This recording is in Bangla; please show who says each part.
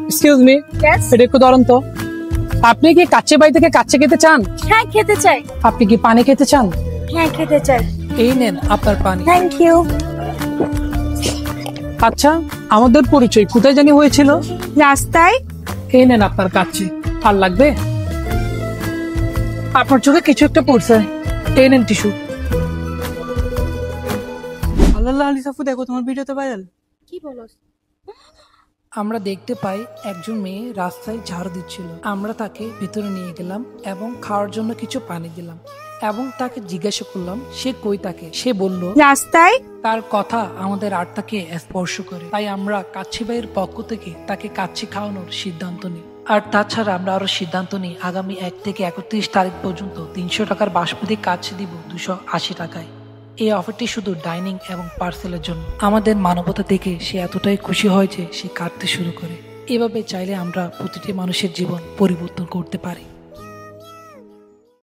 Speaker 1: Excuse me,
Speaker 2: Yes?
Speaker 1: এটা একটু ধরুন তো। আপনি কি কাচ্চি বাড়ি থেকে কাচ্চি খেতে চান?
Speaker 2: হ্যাঁ খেতে চাই।
Speaker 1: আপনি কি পানি খেতে চান?
Speaker 2: হ্যাঁ খেতে চাই।
Speaker 1: এই নেন আপনার পানি।
Speaker 2: Thank you.
Speaker 1: আচ্ছা, আমাদের পরিচয় কোথায় জানি হয়েছিল?
Speaker 2: রাস্তায়।
Speaker 1: এই নেন আপনার কাচ্চি। আর লাগবে? আপনার চোখে কিছু একটা পড়ছে, এই নেন টিস্যু। আল্লাহ আলি সাফু, দেখো তোমার ভিডিওতে ভাইরাল।
Speaker 2: কি বলস?
Speaker 1: আমরা দেখতে পাই একজন মেয়ে রাস্তায় ঝাড়ু দিচ্ছিল। আমরা তাকে ভিতরে নিয়ে গেলাম এবং খাওয়ার জন্য কিছু পানি দিলাম এবং তাকে জিজ্ঞাসা করলাম সে কই থাকে। সে বলল
Speaker 2: রাস্তায়।
Speaker 1: তার কথা আমাদের আত্মাকে স্পর্শ করে, তাই আমরা কাচ্চি ভাইয়ের পক্ষ থেকে তাকে কাচ্চি খাওয়ানোর সিদ্ধান্ত নিই। আর তাছাড়া আমরা আরো সিদ্ধান্ত নিই আগামী 1 থেকে 31 তারিখ পর্যন্ত 300 টাকার বাসমতি কাচ্চি দিব 280 টাকায়। এই অফারটি শুধু ডাইনিং এবং পার্সেলের জন্য। আমাদের মানবতা দেখে সে এতটাই খুশি হয় যে সে কাঁদতে শুরু করে। এভাবে চাইলে আমরা প্রতিটি মানুষের জীবন পরিবর্তন করতে পারি।